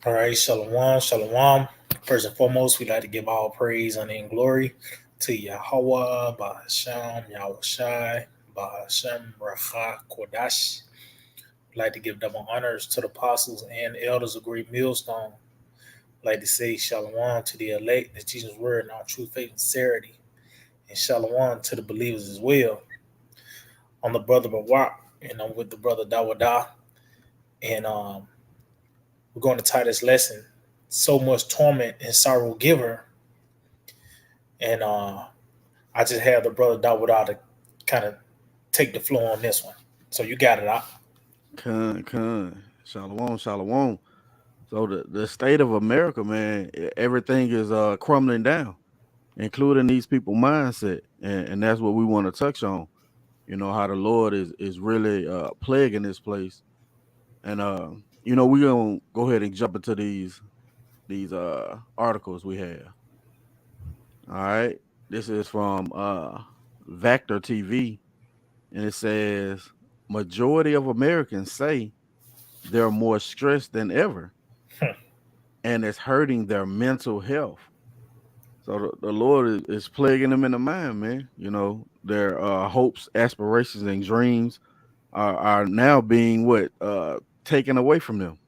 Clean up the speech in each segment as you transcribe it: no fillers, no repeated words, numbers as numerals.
All right, shalom, shalom. First and foremost, we like to give all praise, honor, and glory to Yahawah, sham, Yahawashi, sham, Rawchaa Qadash. We like to give double honors to the apostles and elders of Great Millstone. We like to say shalom to the elect, the teachers word, and our true faith and sincerity. And shalom to the believers as well. I'm the brother Baruch, and I'm with the brother Dawadah. And we're going to tie this lesson. So much torment and sorrow giver. And I just have the brother Dawadah to kind of take the floor on this one. So you got it out. Khan. Shalom, shalom. So the state of America, man, everything is crumbling down, including these people mindset. And that's what we want to touch on. You know, how the Lord is really plaguing this place. And we're gonna go ahead and jump into these articles we have. All right. This is from Vector TV, and it says majority of Americans say they're more stressed than ever, and it's hurting their mental health. So the Lord is plaguing them in the mind, man. You know, their hopes, aspirations, and dreams are now being taken away from them.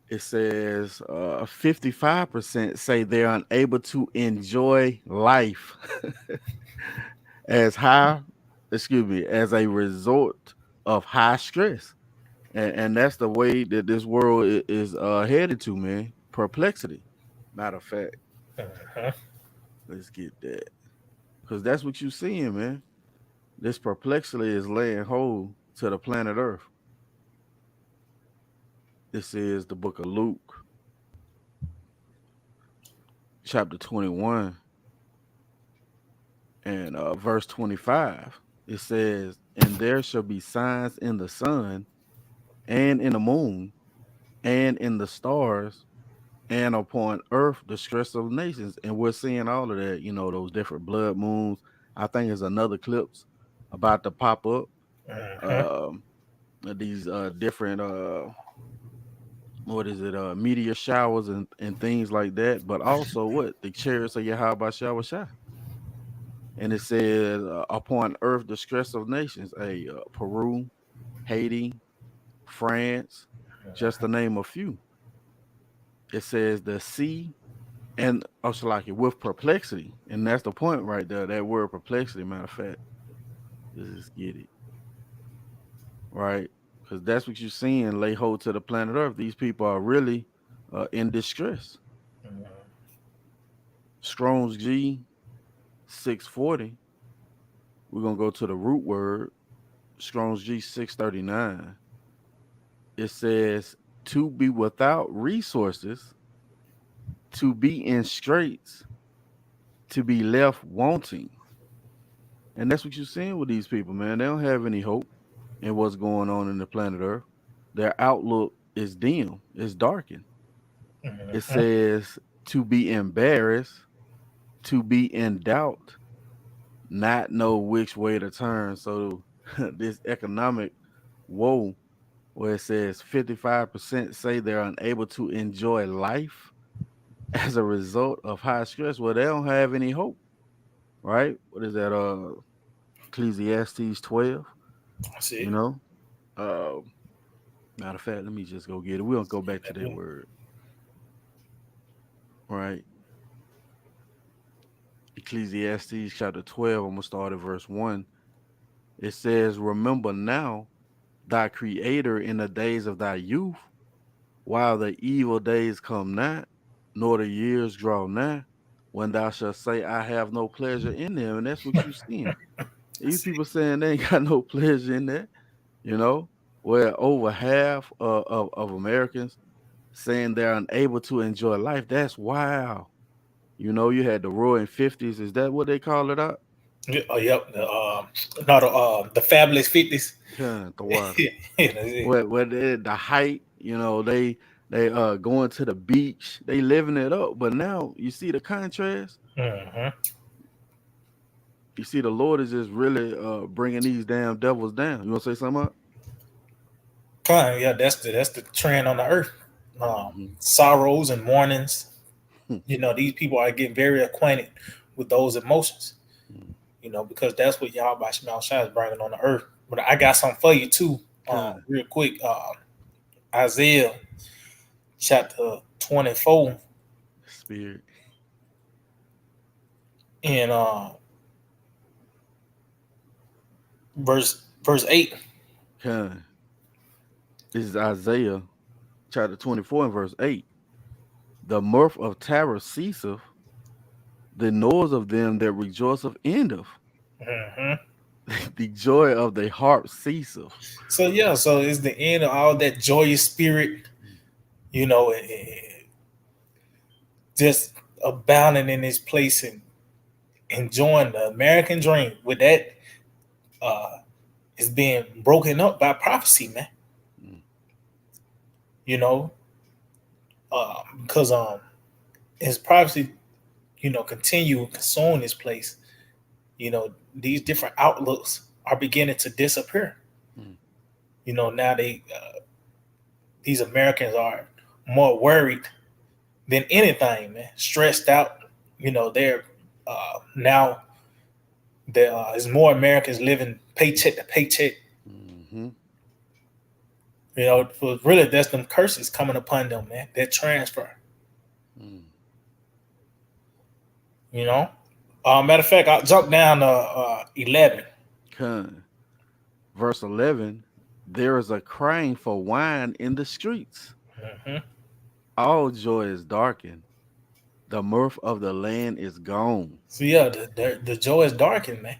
It says 55% say they're unable to enjoy life as high, as a result of high stress. And that's the way that this world is headed to, man. Perplexity. Matter of fact, let's get that. Because that's what you're seeing, man. This perplexity is laying hold to the planet Earth. This is the book of Luke, chapter 21, and verse 25. It says, "And there shall be signs in the sun, and in the moon, and in the stars, and upon earth the stress of nations." And we're seeing all of that, those different blood moons. I think there's another clips about to pop up. Um, these different what is it, meteor showers and things like that, but also what the chariots of Yahawashi. And it says, upon earth the stress of nations, Peru, Haiti, France, just to name a few. It says the sea and also like it with perplexity, and that's the point right there. That word perplexity, matter of fact, let's just get it right, because that's what you're seeing lay hold to the planet Earth. These people are really in distress. Strong's G 640. We're gonna go to the root word. Strong's G 639. It says to be without resources, to be in straits, to be left wanting. And that's what you're seeing with these people, man. They don't have any hope in what's going on in the planet Earth. Their outlook is dim, it's darkened. It says to be embarrassed, to be in doubt, not know which way to turn. So this economic woe, where it says 55% say they're unable to enjoy life as a result of high stress. Well, they don't have any hope, right? What is that? Ecclesiastes 12. I see. You know. Uh, Matter of fact, let me just go get it. We'll go back to that word, right? Ecclesiastes chapter 12. I'm gonna start at verse 1. It says, "Remember now thy creator in the days of thy youth, while the evil days come not, nor the years draw nigh, when thou shalt say, I have no pleasure in them." And that's what you're seeing. I These see. people saying they ain't got no pleasure in that, you know, where over half of Americans saying they're unable to enjoy life. That's wild. You know, you had the roaring 50s. Is that what they call it out? Oh, yep. No, the fabulous 50s. Yeah, the water. Yeah, Where the height, they going to the beach, they living it up. But now you see the contrast. You see the Lord is just really bringing these damn devils down. You want to say something? Up? yeah, that's the trend on the earth. Mhm. sorrows and mournings. These people are getting very acquainted with those emotions. Because that's what Yahawashi is bringing on the earth. But I got something for you too, Con, real quick. Isaiah chapter 24 spirit. and verse 8. Con. This is Isaiah chapter 24 and verse 8. The mirth of terror ceaseth, the noise of them that rejoiceth endeth. Hmm. The joy of the harp ceaseth. So yeah, so it's the end of all that joyous spirit, you know, just abounding in this place and enjoying the American dream. With that, uh, is being broken up by prophecy, man. Mm, You know, because his prophecy, continue and consume this place. These different outlooks are beginning to disappear. mm, Now these Americans are more worried than anything, man. Stressed out. They're now there's more Americans living paycheck to paycheck. mhm, For really, that's them curses coming upon them, man. That transfer. mm. You know. Matter of fact, I'll jump down to 11. Con. Verse 11. There is a crying for wine in the streets. Hmm. All joy is darkened. The mirth of the land is gone. So yeah, the joy is darkened, man.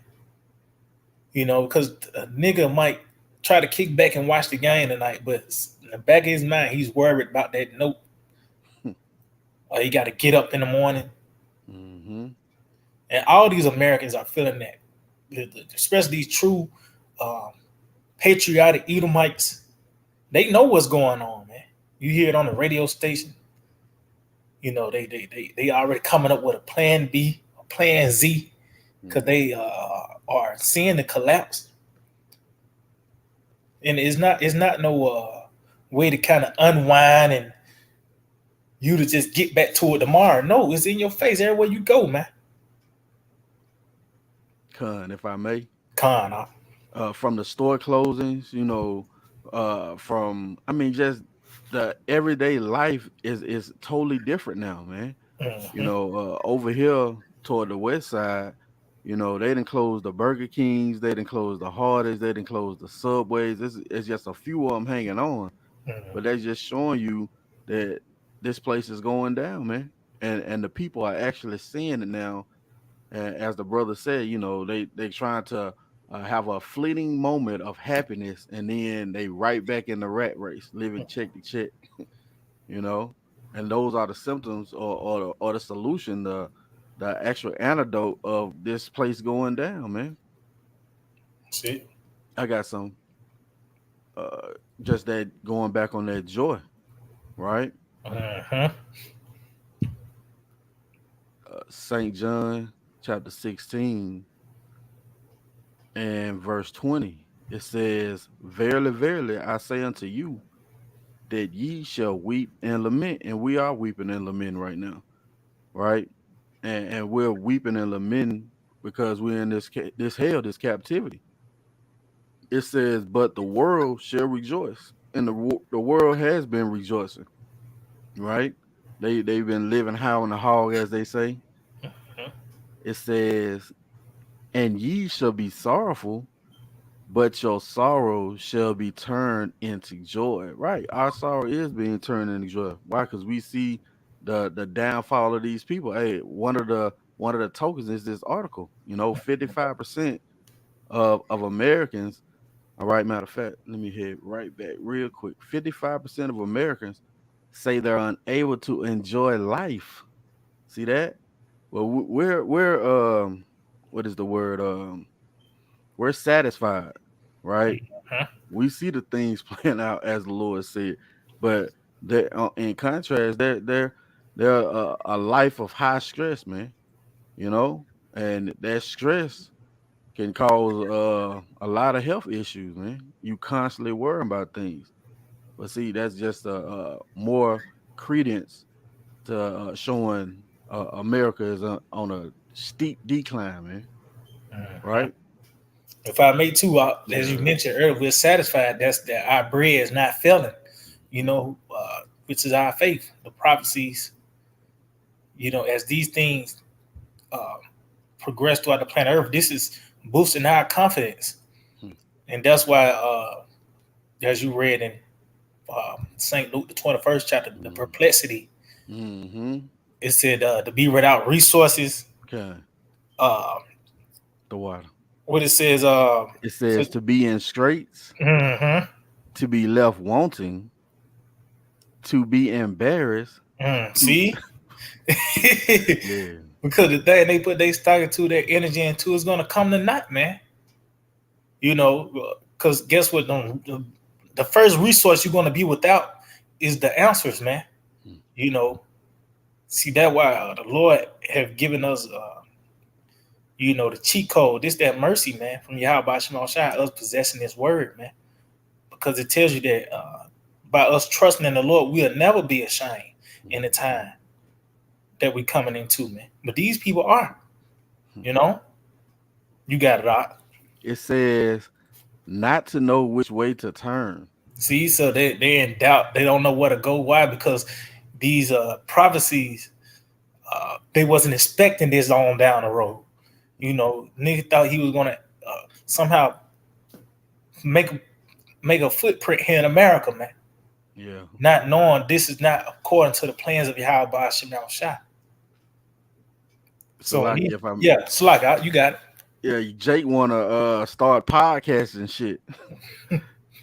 Because a nigga might try to kick back and watch the game tonight, but in the back of his mind, he's worried about that note. Or he got to get up in the morning, Mhm. and all these Americans are feeling that, especially these true um, patriotic Edomites. They know what's going on, man. You hear it on the radio station. They already coming up with a plan B, a plan Z, because Mm. they are seeing the collapse, and it's not no way to kind of unwind and you to just get back to it tomorrow. No, it's in your face everywhere you go, man. Con, if I may. Con, From the store closings, from I mean, just the everyday life is totally different now, man. mm-hmm, Over here toward the west side, they didn't close the Burger Kings, they didn't close the Hardee's, they didn't close the Subways. It's just a few of them hanging on, but mm-hmm. that's just showing you that this place is going down, man. And the people are actually seeing it now. And as the brother said, they trying to have a fleeting moment of happiness, and then they right back in the rat race, living check to check. You know, and those are the symptoms, or the solution, the actual antidote of this place going down, man. See, I got some, uh, just that going back on that joy, right? mm-hmm. Saint John chapter 16 and verse 20. It says, "Verily, verily, I say unto you, that ye shall weep and lament," and we are weeping and lamenting right now, right? And we're weeping and lamenting because we're in this hell, this captivity. It says, "But the world shall rejoice," and the world has been rejoicing, right? They've been living high on the hog, as they say. It says, "And ye shall be sorrowful, but your sorrow shall be turned into joy." Right? Our sorrow is being turned into joy. Why? Because we see the downfall of these people. Hey, one of the tokens is this article. 55% of Americans. All right, matter of fact, let me head right back real quick. 55% of Americans say they're unable to enjoy life. See that? Well, we're what is the word? We're satisfied, right? We see the things playing out as the Lord said, but in contrast, they're a life of high stress, man. And that stress can cause a lot of health issues, man. You constantly worrying about things, But see, that's just more credence to showing America is on a steep decline, man. Mhm. Right? If I may too, as you Yeah. mentioned earlier, we're satisfied that our bread is not failing, which is our faith, the prophecies. As these things uh, progress throughout the planet Earth, this is boosting our confidence, Hmm. and that's why, as you read in Saint Luke, the 21st chapter, the perplexity. Mm-hmm. It said to be without resources. Okay. Uh, The water. what it says, It says to be in straits, mhm, to be left wanting, to be embarrassed, to see, yeah. because the thing they put their stock into, their energy into, is gonna come to naught, man. Because guess what? The first resource you're gonna be without is the answers, man. Hmm. You know, see that why the Lord have given us, the cheat code. This that mercy, man, from Yahawashi, us possessing His word, man, because it tells you that by us trusting in the Lord, we'll never be ashamed in the time that we coming into, man. But these people are, Hmm. you know, you got it out. It says not to know which way to turn. See, so they in doubt. They don't know where to go. Why? Because these prophecies, they wasn't expecting this on down the road. Nigga thought he was gonna somehow make make a footprint here in America, man. Yeah. Not knowing this is not according to the plans of Yahweh Shemel Shah. So So when like he, if I'm yeah, so like you got yeah, Jake wanna start podcasting and shit.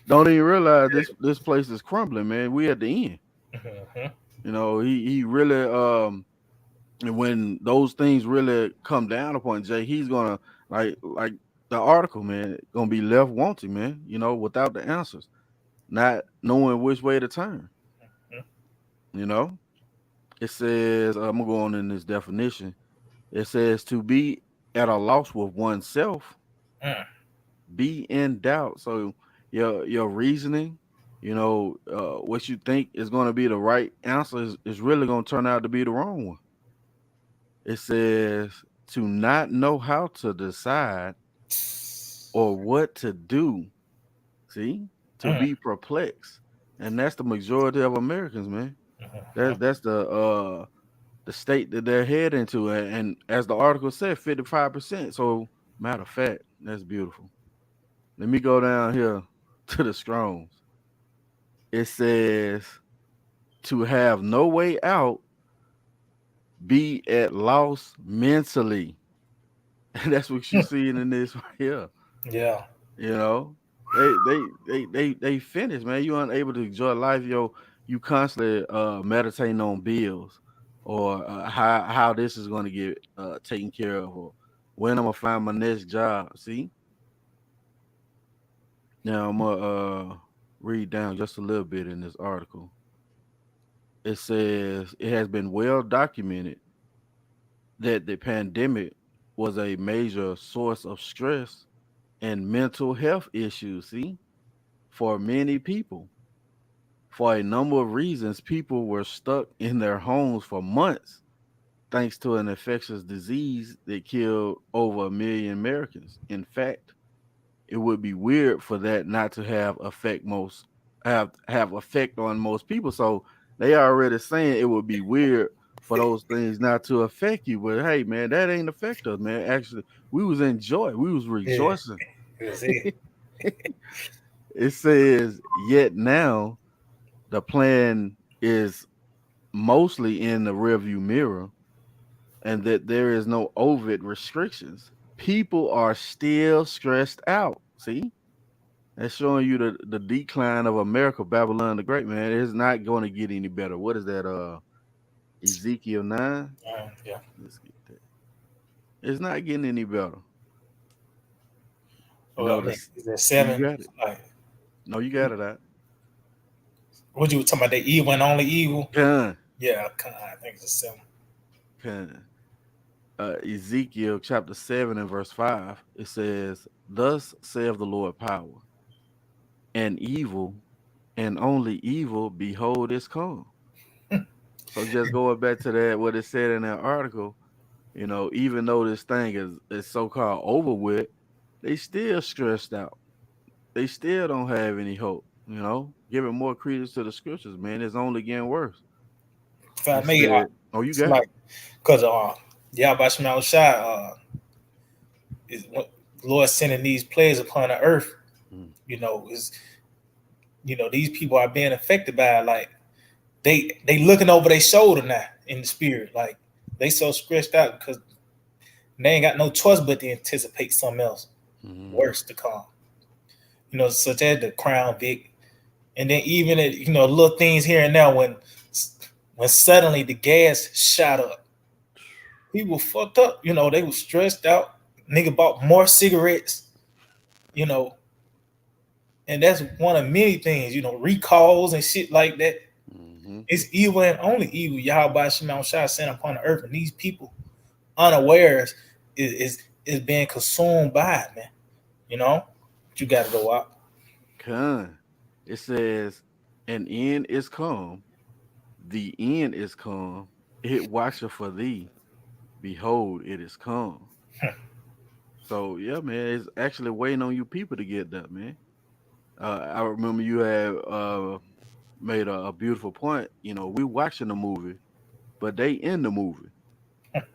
Don't even realize this place is crumbling, man. We at the end. it. Mhm. He really and when those things really come down upon Jay, he's gonna like the article, man, gonna be left wanting, man, without the answers, not knowing which way to turn. You know, it says I'm gonna go on in this definition. It says to be at a loss with oneself, Mm. be in doubt. So your reasoning, what you think is going to be the right answer is really going to turn out to be the wrong one. It says to not know how to decide or what to do. See, to Mm. be perplexed, and that's the majority of Americans, man. Mhm. That's the state that they're heading to, and as the article said, 55%. So, matter of fact, that's beautiful. Let me go down here to the Strongs. It says to have no way out, be at loss mentally. And that's what you seeing in this right here. Yeah. You know, they finished, man. You unable to enjoy life, you constantly meditating on bills or how this is going to get taken care of or when I'm gonna find my next job. See, now I'm gonna read down just a little bit in this article. It says it has been well documented that the pandemic was a major source of stress and mental health issues. See, for many people. For a number of reasons, people were stuck in their homes for months thanks to an infectious disease that killed over 1 million Americans. In fact, it would be weird for that not to have effect on most people. So they already saying it would be weird for those things not to affect you. But hey, man, that ain't affect us, man. Actually, we was in joy. We was Yeah. rejoicing. That's it. It says, yet now the plan is mostly in the rearview mirror and that there is no overt restrictions. People are still stressed out. See? That's showing you the decline of America, Babylon the Great, man. It's not going to get any better. What is that? Ezekiel 9? Yeah. Let's get that. It's not getting any better. Well, I mean, This is that you seven? got it. Like, No, you got it out. what you were talking about? The evil and only evil? Con, Yeah, I think it's a seven. con. Ezekiel chapter 7 and verse 5. It says, thus saith the Lord power and evil and only evil, behold, is come. So just going back to that, what it said in that article, even though this thing is so called over with, they still stressed out. They still don't have any hope. Giving more credence to the scriptures, man, it's only getting worse. If I It may, said, "Oh, you got it." somebody, because Yahawashi is what the Lord sending these plagues upon the earth. Mm. Is these people are being affected by it, like they looking over their shoulder now in the spirit, like they so stressed out because they ain't got no choice but to anticipate something else Mm. worse to come. Such as the Crown Vic, and then even little things here and there when suddenly the gas shot up, people fucked up. They was stressed out. Nigga bought more cigarettes. You know, and that's one of many things. Recalls and shit like that. Mm-hmm. It's evil and only evil. Yahweh Shema Shah sent upon the earth, and these people unawares is being consumed by it, man. You got to go out. Con. It says, "An end is come, the end is come. It watcheth for thee. Behold, it is come." So yeah, man, it's actually waiting on you people to get that, man. I remember you had made a beautiful point. We watching the movie, but they in the movie.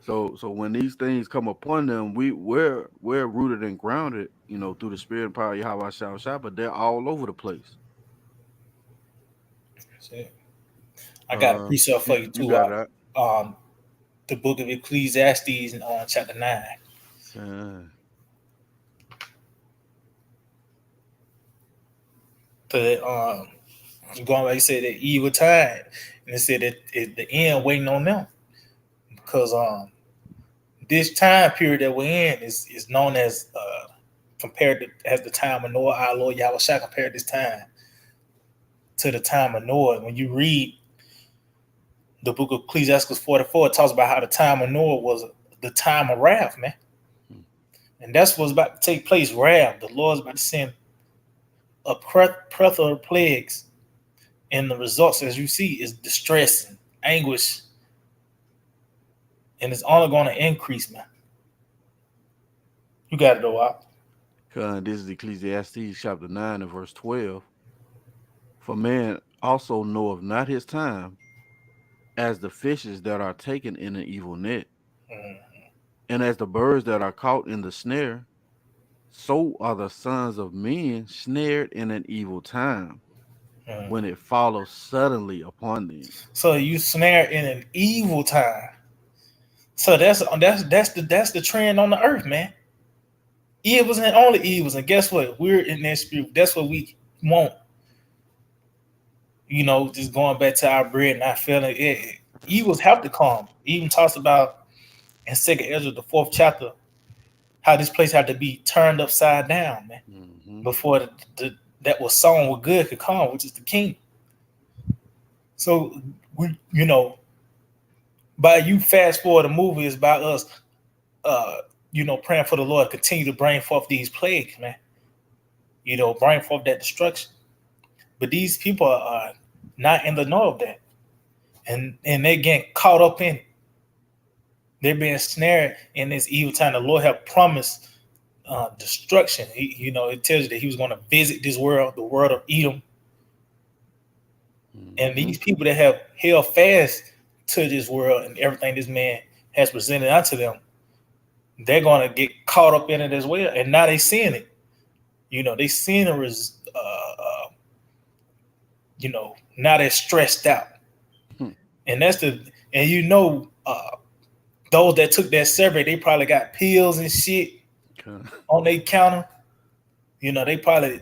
So when these things come upon them, we're rooted and grounded, through the spirit and power of Yahweh Shah Shah, but they're all over the place. See, I got a precept for you You too. got it. The book of Ecclesiastes, chapter 9. Uh, Going like you said, the evil time, and it said that the end waiting on them because this time period that we're in is known as compared to as the time of Noah. Our Lord Yahawashi compared this time to the time of Noah. When you read the book of Ecclesiastes 44, it talks about how the time of Noah was the time of wrath, man. hmm. And that's what's about to take place. Wrath. The Lord's about to send a plethora of plagues, and the results, as you see, is distress and anguish, and it's only going to increase, man. You got it, though. Out. This is Ecclesiastes chapter 9 and verse 12. "For man also knoweth not his time, as the fishes that are taken in an evil net, Mm-hmm. and as the birds that are caught in the snare, so are the sons of men snared in an evil time, when Mm-hmm. it follows suddenly upon them." So you snare in an evil time. So that's the trend on the earth, man. Evils and only evils, and guess what? We're in that spirit. That's what we want. Just going back to our bread and our feeling. Evils have to come. Even talks about in Second Ezra, the fourth chapter, how this place had to be turned upside down, man, Mm-hmm. before that was sown with good could come, which is the kingdom. So we, by you fast forward the movie is about us, uh, praying for the Lord to continue to bring forth these plagues, man. Bring forth that destruction. But these people are not in the know of that, and they getting caught up in it. They're being snared in this evil time. The Lord have promised destruction. It tells you that He was going to visit this world, the world of Edom, and Mm-hmm. these people that have held fast to this world and everything this man has presented unto them, they're going to get caught up in it as well. And now they seeing it. They seeing now they're stressed out, Hmm. and that's the and those that took that survey, they probably got pills and shit Okay. on their counter.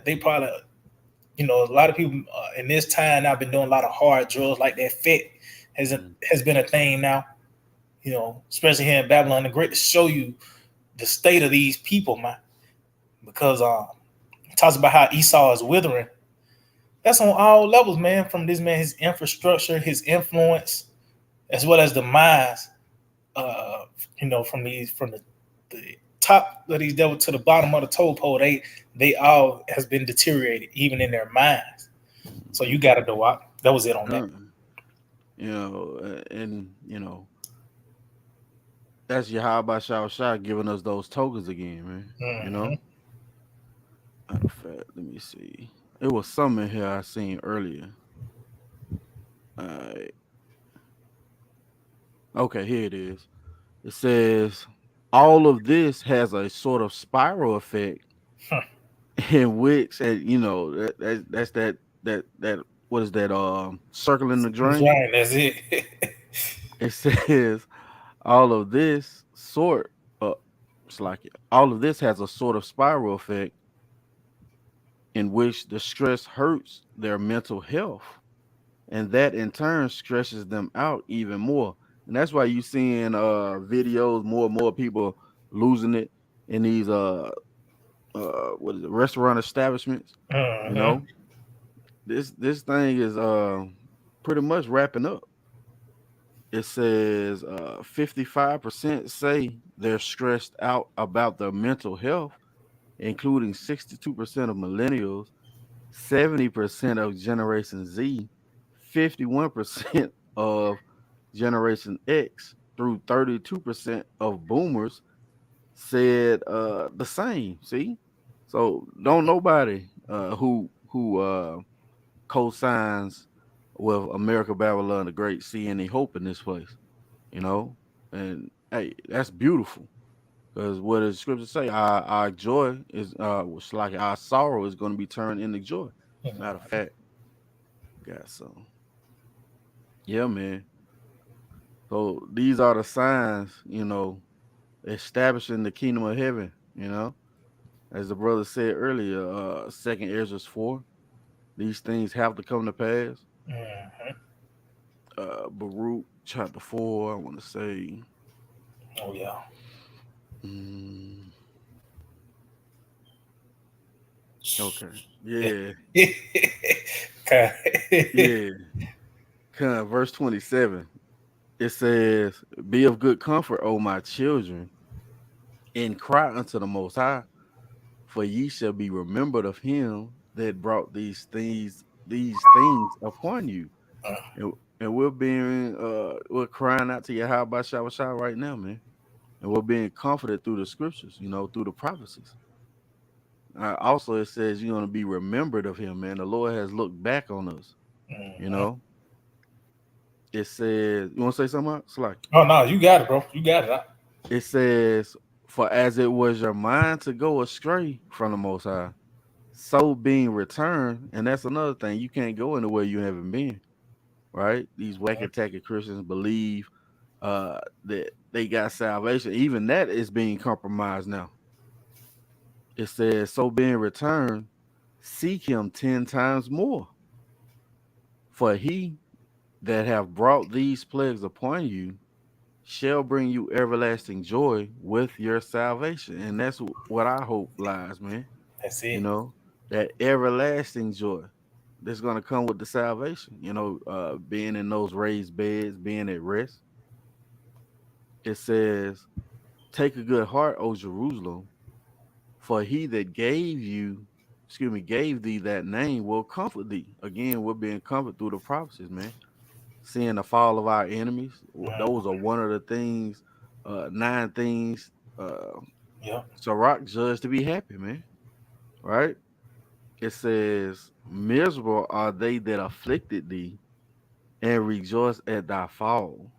They probably a lot of people in this time now been doing a lot of hard drugs like that. Fit has Mm. has been a thing now. Especially here in Babylon the Great, to show you the state of these people, man. Because it talks about how Esau is withering. That's on all levels, man. From this man, his infrastructure, his influence, as well as the minds. Uh, from the top of these devils to the bottom of the toe pole, they all has been deteriorated, even in their minds. So you got to do what? That was it on that. And that's Yahawashi giving us those tokens again, man. Mm-hmm. Matter of fact, let me see. It was some in here I seen earlier. Uh, okay, here it is. It says all of this has a sort of spiral effect in which, that's that what is that circling the drain. Right, that's it. It says all of this sort of it's like all of this has a sort of spiral effect in which the stress hurts their mental health, and that in turn stresses them out even more. And that's why you seeing videos, more and more people losing it in these what is it, restaurant establishments. You Mm-hmm. know, this thing is pretty much wrapping up. It says 55% say they're stressed out about their mental health, including 62% of millennials, 70% of Generation Z, 51% of Generation X, through 32% of boomers said the same. See? So don't nobody who co-signs with America Babylon the Great see any hope in this place, you know? And hey, that's beautiful. Because what does scripture say? Our joy is was like our sorrow is going to be turned into joy. Matter of fact, got some. Yeah, man. So these are the signs, establishing the kingdom of heaven, as the brother said earlier, second Ezra 4. These things have to come to pass. Mm-hmm. Baruch chapter 4, I want to say. Oh yeah. mm, okay. Yeah. Yeah. Okay. Yeah. Kind of verse 27. It says, be of good comfort, O my children, and cry unto the Most High, for ye shall be remembered of him that brought these things upon you. And we're crying out to Yahweh Shah right now, man. And we're being comforted through the scriptures, through the prophecies. Also, it says you're going to be remembered of him, man. The Lord has looked back on us, you Mm-hmm. know. It says, you want to say something else? Like, Oh no, you got it, bro. You got it. it says, for as it was your mind to go astray from the Most High, so being returned, and that's another thing. You can't go anywhere you haven't been, right? These whack attacking Christians believe that they got salvation. Even that is being compromised now. It says, so being returned, seek him 10 times more. For he that have brought these plagues upon you shall bring you everlasting joy with your salvation. And that's what I hope lies, man. That's You it. know, that everlasting joy that's going to come with the salvation, being in those raised beds, being at rest. It says, take a good heart, O Jerusalem, for he that gave thee that name will comfort thee. Again, we're being comforted through the prophecies, man. Seeing the fall of our enemies. Those are one of the things, 9 things Yeah. Sirach judged to be happy, man. Right? It says, miserable are they that afflicted thee and rejoice at thy fall.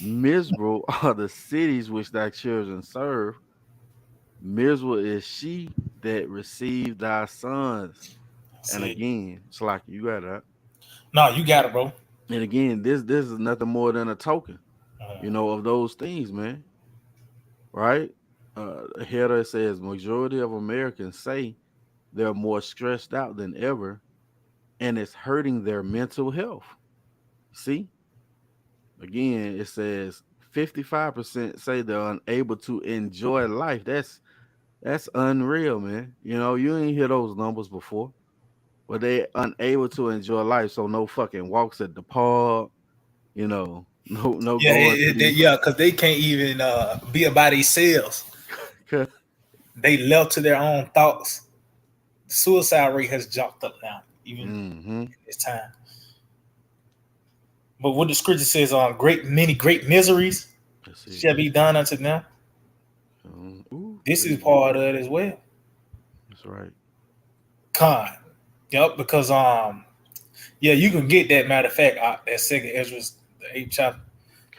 Miserable are the cities which thy children serve. Miserable is she that received thy sons. That's And it. again, it's like you got that. No, you got it, bro. And again, this is nothing more than a token, of those things, man. Right? Here it says majority of Americans say they're more stressed out than ever, and it's hurting their mental health. See? Again, it says 55% say they're unable to enjoy life. That's unreal, man. You ain't hear those numbers before. But they unable to enjoy life. So no fucking walks at the park, no Yeah, going to these yeah, because they can't even be about themselves. They left to their own thoughts. The suicide rate has jumped up now. even in Mm-hmm. this time. But what the scripture says on many great miseries That's it. shall be done unto them. Ooh, This there is you go. part of it as well. That's right. Con. Yep, because yeah, you can get that matter of fact that second Ezra's the eighth chapter.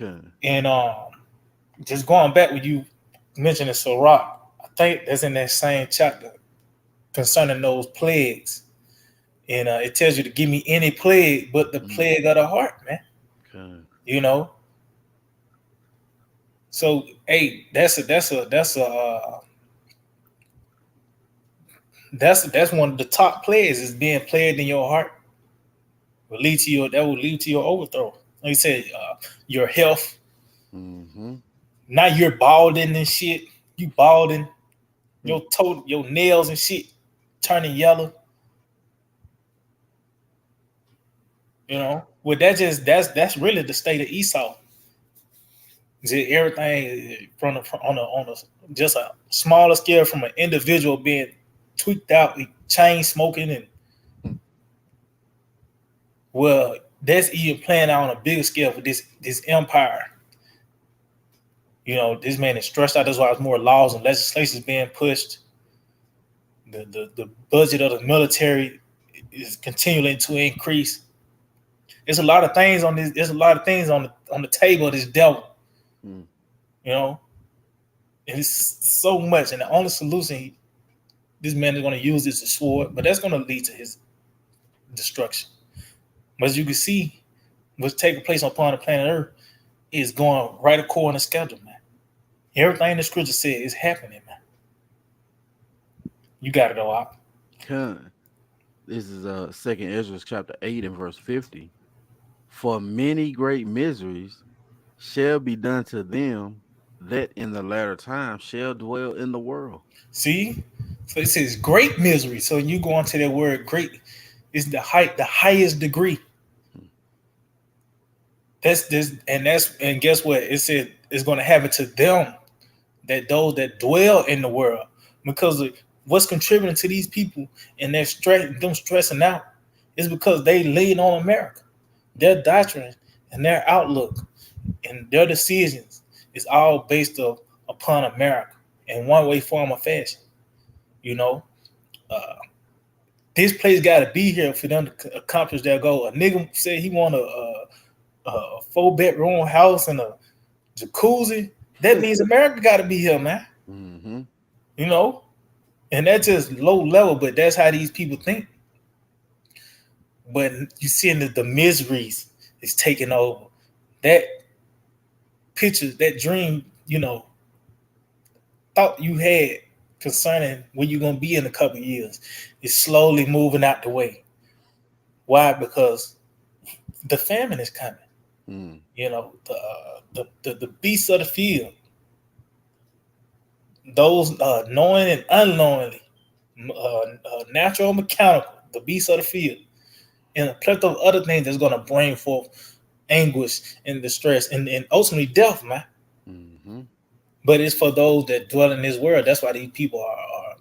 Okay. And just going back when you mentioned the Sirach, I think that's in that same chapter concerning those plagues. And it tells you to give me any plague but the Mm, plague of the heart, man. okay. You know? So hey, that's one of the top plagues is being plagued in your heart will lead to your overthrow. Like I said, your health. Mm-hmm. Now you're balding and shit. You balding. Mm, Your nails and shit turning yellow. You know, well that's really the state of Esau. Is it everything on a just a smaller scale from an individual being tweaked out, chain smoking, and mm, well, that's even playing out on a bigger scale for this empire. You know, this man is stressed out. That's why there's more laws and legislations being pushed. The budget of the military is continuing to increase. There's a lot of things on this. There's a lot of things on the table of this devil. mm. You know, and it's so much. And the only solution this man is going to use is a sword, but that's going to lead to his destruction. But as you can see, what's taking place upon the planet Earth is going right according to schedule, man. Everything the scripture said is happening, man. You got it all out. Okay. This is Second Ezra chapter 8 and verse 50. For many great miseries shall be done to them that in the latter time shall dwell in the world. See? So it says great misery. So you go into that word great is the highest degree. Mm, That's this and guess what? It said it's gonna happen to them that those that dwell in the world. Because of what's contributing to these people and them stressing out is because they lean on America. Their doctrine and their outlook and their decisions is all based upon America in one way, form, or fashion. You know, uh, this place got to be here for them to accomplish their goal. A nigga said he want a 4 bedroom house and a jacuzzi. That means America got to be here, man. mm-hmm. You know, and that's just low level, but that's how these people think. But you seeing the miseries is taking over. That picture, that dream, thought you had concerning where you're gonna be in a couple of years is slowly moving out the way. Why? Because the famine is coming. Mm, You know, the beasts of the field, those knowing and unknowingly, natural and mechanical, the beasts of the field, and a plethora of other things that's gonna bring forth anguish and distress and ultimately death, man. mm-hmm. But it's for those that dwell in this world. That's why these people are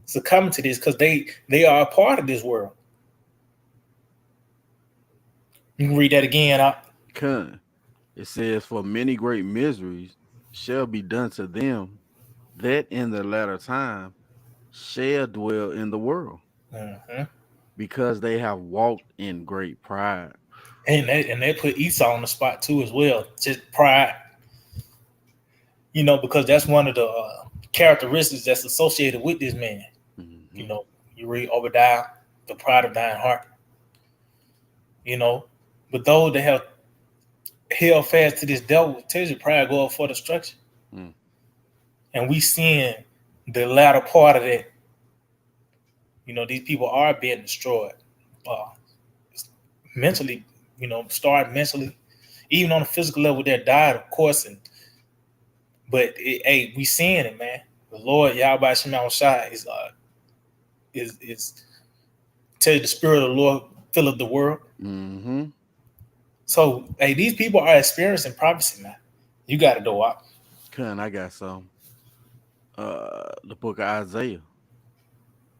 succumbing to this because they are a part of this world. You can read that again. Con. It says, for many great miseries shall be done to them that in the latter time shall dwell in the world, Mhm. because they have walked in great pride. And they put Esau on the spot too as well. Just pride, because that's one of the characteristics that's associated with this man. You Mm-hmm. know, you read Obadiah, the pride of thine heart. You know, but those that have held fast to this devil tells you pride go up for destruction. Mm, And we seeing the latter part of that. These people are being destroyed uh, mentally. Start mentally, even on a physical level. They're died, of course, hey, we seeing it, man. The Lord Yahawashi is tell you the spirit of the Lord filleth the world. mm-hmm. So, hey, these people are experiencing prophecy, man. You got to do it. Con, I got some. The book of Isaiah.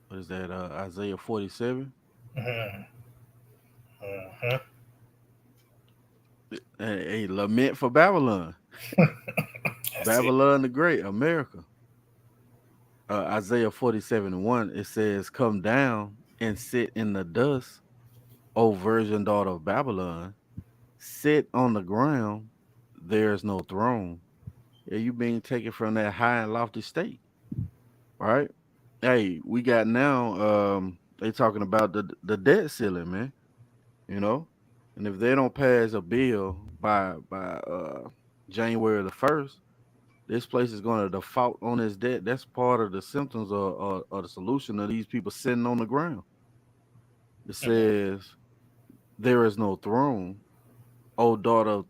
What is that? Isaiah 47. Mhm. Mhm. A lament for Babylon. That's it. Babylon the Great, America. Isaiah 47:1, it says, "Come down and sit in the dust, O virgin daughter of Babylon. Sit on the ground, there is no throne." Yeah, you being taken from that high and lofty state, right? Hey, we got now, they talking about the debt ceiling, man, you know? And if they don't pass a bill by January the 1st, this place is going to default on its debt. That's part of the symptoms or the solution of these people sitting on the ground. It Mhm. says, "There is no throne, O daughter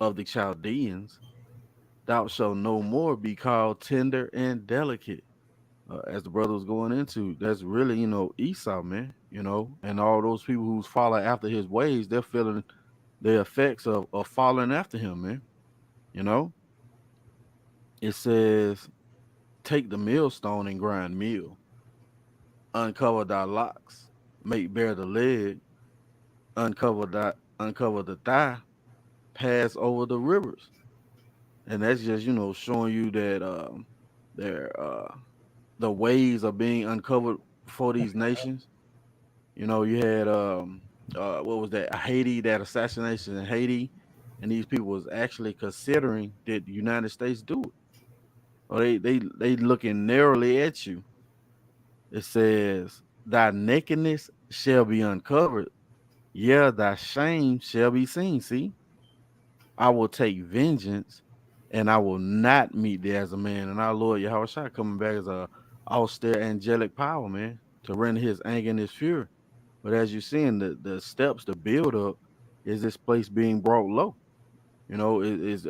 of the Chaldeans. Thou shalt no more be called tender and delicate." As the brother was going into, that's really, Esau, man, and all those people who's following after his ways, they're feeling the effects of following after him, man. You know, it says, "Take the millstone and grind meal, uncover thy locks, make bare the leg, uncover the thigh, pass over the rivers." And that's just, showing you that their the ways are being uncovered for these nations. You had what was that, Haiti, that assassination in Haiti, and these people was actually considering that the United States do it. Or they looking narrowly at you. It says, "Thy nakedness shall be uncovered, yeah, thy shame shall be seen." See, I will take vengeance, and I will not meet thee as a man. And our Lord Yahawashi coming back as a austere angelic power, man, to render his anger and his fury. But as you're seeing, the steps to build up is this place being brought low. It is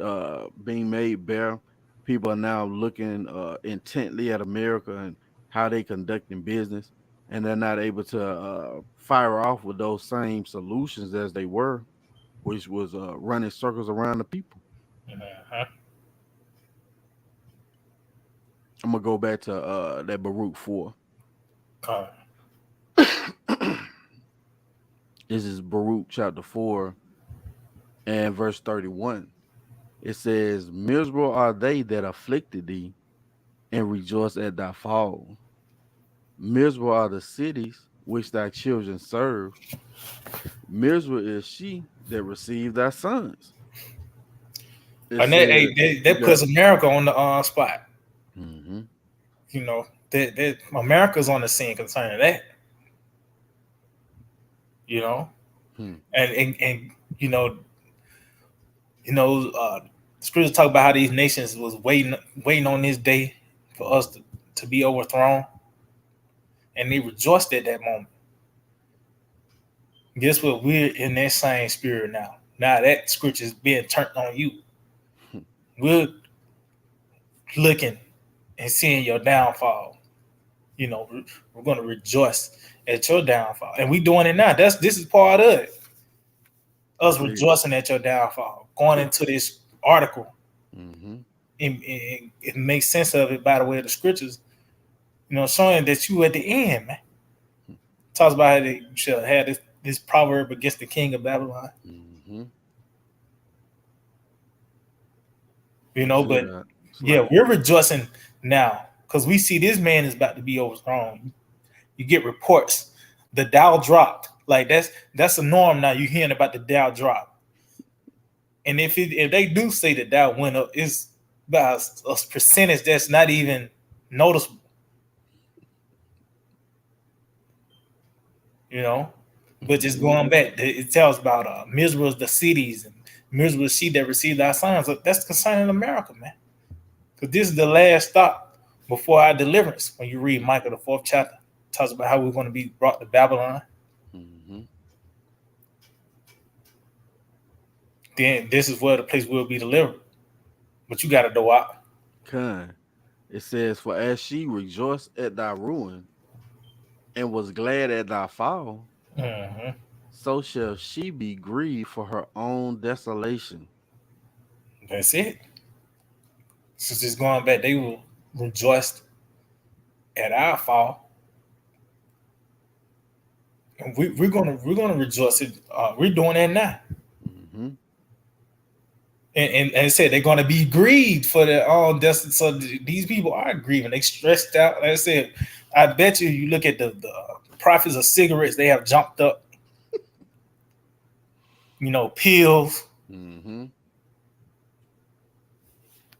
being made bare. People are now looking intently at America and how they conducting business, and they're not able to fire off with those same solutions as they were, which was running circles around the people. Mhm. I'm gonna go back to that Baruch 4. Come. This is Baruch chapter 4 and verse 31. It says, "Miserable are they that afflicted thee, and rejoice at thy fall. Miserable are the cities which thy children serve. Miserable is she that received thy sons." It And that, hey, says, you that got, puts America on the spot. hmm You know, that America's on the scene concerning that. You know, hmm, and you know, scriptures talk about how these nations was waiting on this day for us to be overthrown, and they rejoiced at that moment. Guess what? We're in that same spirit now. Now that scripture is being turned on you. hmm, We're looking and seeing your downfall. You know, we're going to rejoice at your downfall, and we doing it now. This is part of it. Us that's it. rejoicing at your downfall. Going into this article, hmm and it makes sense of it by the way of the scriptures. You know, showing that you at the end, man. Talks about how they shall have this proverb against the king of Babylon. hmm You You know, see but that? It's yeah, like, we're rejoicing now because we see this man is about to be overthrown. You get reports, the Dow dropped. Like that's a norm now. You hearing about the Dow drop, and if they do say the Dow went up, it's by a percentage that's not even noticeable. You know, but just hmm going back, it tells about miserable the cities and miserable is she that received our signs. That's concerning America, man. Because this is the last stop before our deliverance. When you read Micah, the fourth chapter, it talks about how we're going to be brought to Babylon. hmm Then this is where the place will be delivered. But you got to go out. kind. It says, "For as she rejoiced at thy ruin and was glad at thy fall, Hmm. so shall she be grieved for her own desolation." That's it. So just going back, they will rejoice at our fall And we're gonna rejoice. We're doing that now. Mm-hmm. And I said they're gonna be grieved for the that's so these people are grieving. They stressed out. Like I said, I bet you look at the profits of cigarettes, they have jumped up. Pills. Mm-hmm.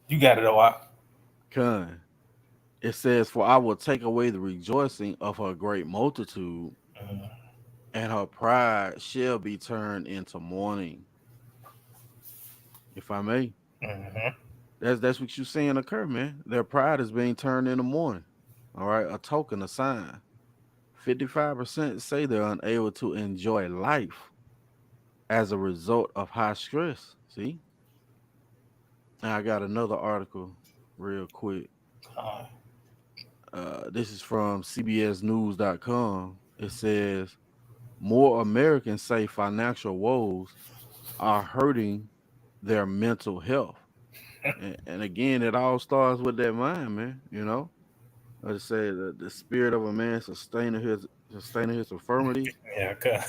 You got it all out. Con. It says, "For I will take away the rejoicing of her great multitude, and her pride shall be turned into mourning." If I may, Mm-hmm. that's what you're seeing occur, man. Their pride is being turned into mourning. All right, a token, a sign. 55% say they're unable to enjoy life as a result of high stress. See, now I got another article real quick. Uh, This is from CBSNews.com. It says more Americans say financial woes are hurting their mental health. And again, it all starts with that mind, man. I just say the spirit of a man sustaining his infirmities. yeah, okay.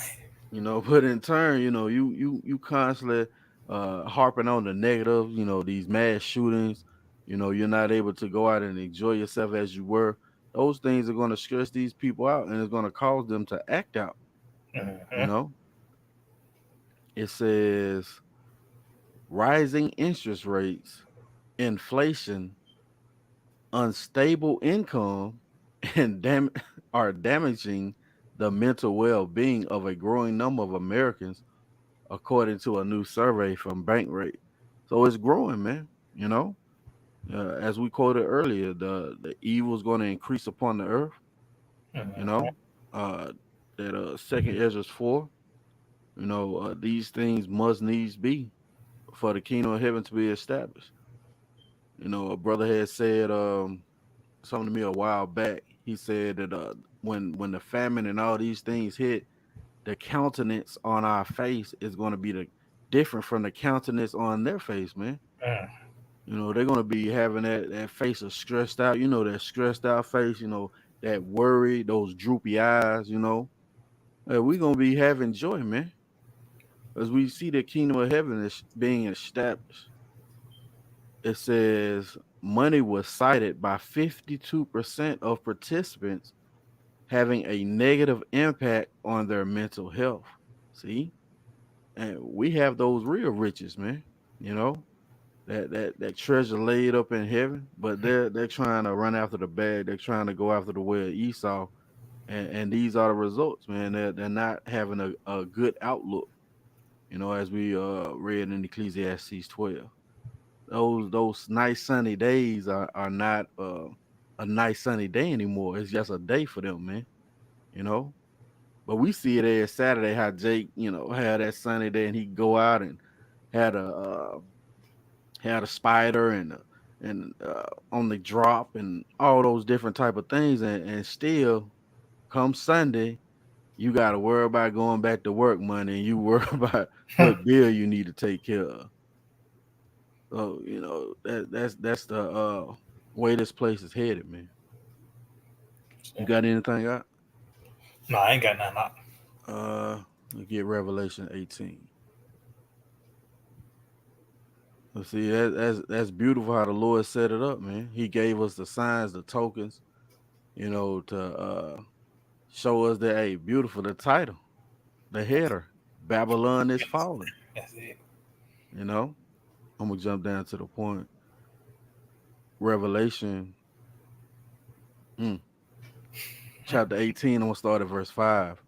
But in turn, you constantly harping on the negative. These mass shootings. You're not able to go out and enjoy yourself as you were. Those things are going to stress these people out, and it's going to cause them to act out. You Mm-hmm. know, it says rising interest rates, inflation, unstable income, and are damaging the mental well-being of a growing number of Americans, according to a new survey from Bankrate. So it's growing, man. As we quoted earlier, the evil is going to increase upon the earth. You Mm-hmm. know, that Second Ezra 4. These things must needs be for the kingdom of heaven to be established. A brother had said something to me a while back. He said that when the famine and all these things hit, the countenance on our face is going to be different from the countenance on their face, man. Mm. They're going to be having that face of stressed out. That stressed out face. That worry, those droopy eyes. We're going to be having joy, man, as we see the kingdom of heaven is being established. It says money was cited by 52% of participants having a negative impact on their mental health. See, and we have those real riches, man. You know that treasure laid up in heaven, but they're trying to run after the bag. They're trying to go after the way of Esau, and these are the results, man. They're not having a good outlook. As we read in Ecclesiastes 12, those nice sunny days are not a nice sunny day anymore. It's just a day for them, man. You know, but we see it as Saturday how Jake, had that sunny day and he go out and had a spider and on the drop and all those different type of things, and still come Sunday you got to worry about going back to work Monday, and you worry about what bill you need to take care of. So that's the way this place is headed, man. You got anything out? No, I ain't got nothing out. Let's get Revelation 18. Let's see, that's beautiful how the Lord set it up, man. He gave us the signs, the tokens, to show us that, hey, beautiful, the title, the header, Babylon is falling. That's it. You know, I'm gonna jump down to the point. Revelation, mm, chapter 18. I'm gonna start at verse 5.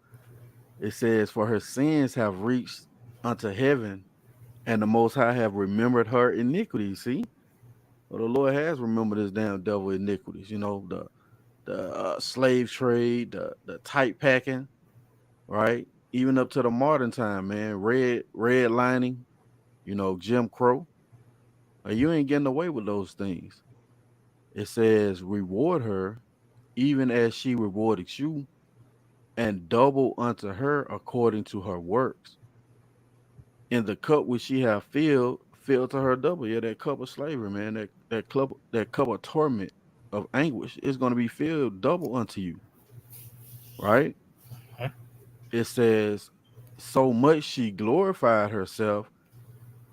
It says, "For her sins have reached unto heaven, and the Most High have remembered her iniquities." See, well, the Lord has remembered this damn devil iniquities. The slave trade, the tight packing, right? Even up to the modern time, man. Red lining, Jim Crow. You ain't getting away with those things. It says, "Reward her, even as she rewarded you, and double unto her according to her works. In the cup which she have filled, fill to her double." Yeah, that cup of slavery, man. That cup of torment, of anguish is going to be filled double unto you, right? Huh? it says, so much she glorified herself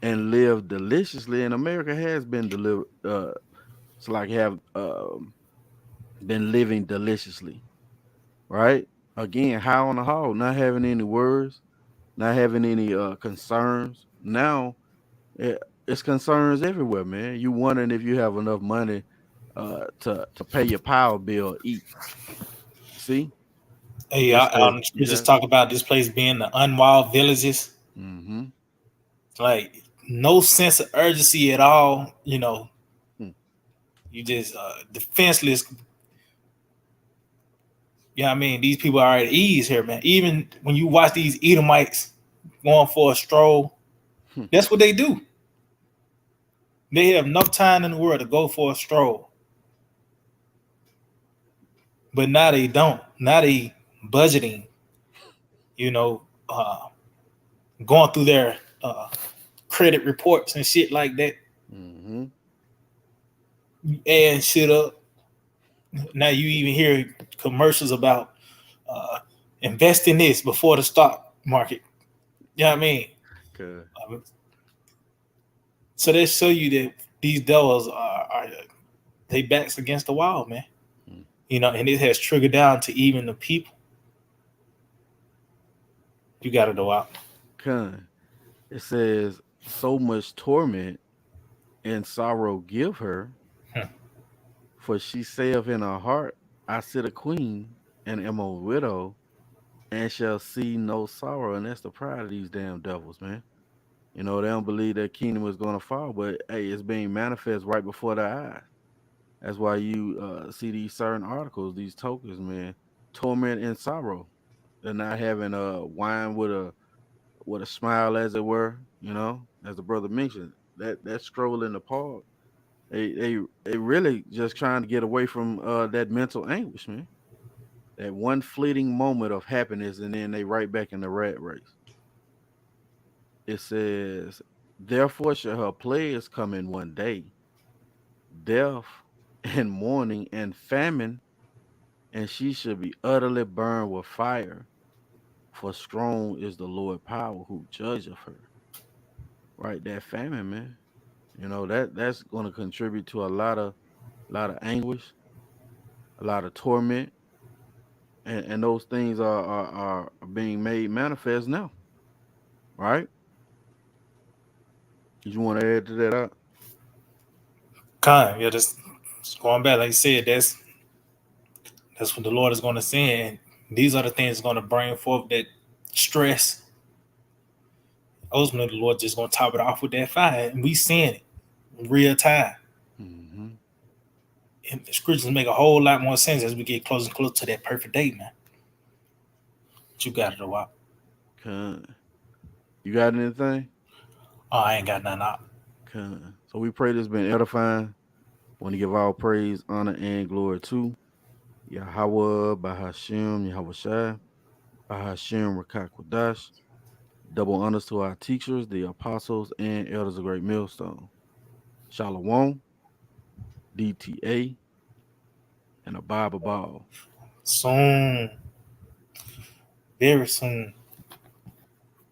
and lived deliciously. And America has been delivered. It's like have been living deliciously, right? Again, high on the hog, not having any worries, not having any concerns. Now it's concerns everywhere, man. You wondering if you have enough money to pay your power bill, eat. See, Hey, it says we just talk about this place being the unwild villages. mm-hmm. Like no sense of urgency at all. Hmm. You just defenseless. Yeah, I mean, these people are at ease here, man. Even when you watch these Edomites going for a stroll, Hmm. that's what they do. They have enough time in the world to go for a stroll, but now they don't. Now they budgeting, you know, uh, going through their credit reports and shit like that, Mm-hmm. and shit up. Now you even hear commercials about uh, invest in this before the stock market. You know what I mean? Good. So they show you that these devils are they backs against the wall, man. Hmm. And it has triggered down to even the people. You got to go out. Con. It says, so much torment and sorrow give her, Hmm. for she saith in her heart, I sit a queen and am a widow and shall see no sorrow. And that's the pride of these damn devils, man. They don't believe their kingdom is going to fall, but hey, it's being manifest right before their eyes. That's why you see these certain articles, these tokens, man, torment and sorrow. They're not having a wine with a smile, as it were. As the brother mentioned, that stroll in the park. They really just trying to get away from that mental anguish, man. That one fleeting moment of happiness, and then they right back in the rat race. It says, therefore shall her plagues come in one day, death and mourning and famine, and she shall be utterly burned with fire. For strong is the Lord power who judgeth her. Right, that famine, man. That's going to contribute to a lot of anguish, a lot of torment, and those things are being made manifest now. Right? Did you want to add to that? Yeah, just going back, like you said, that's what the Lord is going to send. And these are the things that's going to bring forth that stress. Ultimately, the Lord just going to top it off with that fire, and we seeing it in real time. Mm-hmm. And the scriptures make a whole lot more sense as we get closer and closer to that perfect day, man. But you got it a while. Con. You got anything? Oh, I ain't got nothing out. Con. So we pray this been edifying. Want to give all praise, honor, and glory to Yahawah, Bahashem, Yahawashi, Bahashem, Rawchaa Qadash. Double honors to our teachers, the apostles, and elders of Great Millstone. Shalom, DTA, and a Bible ball. Soon, very soon.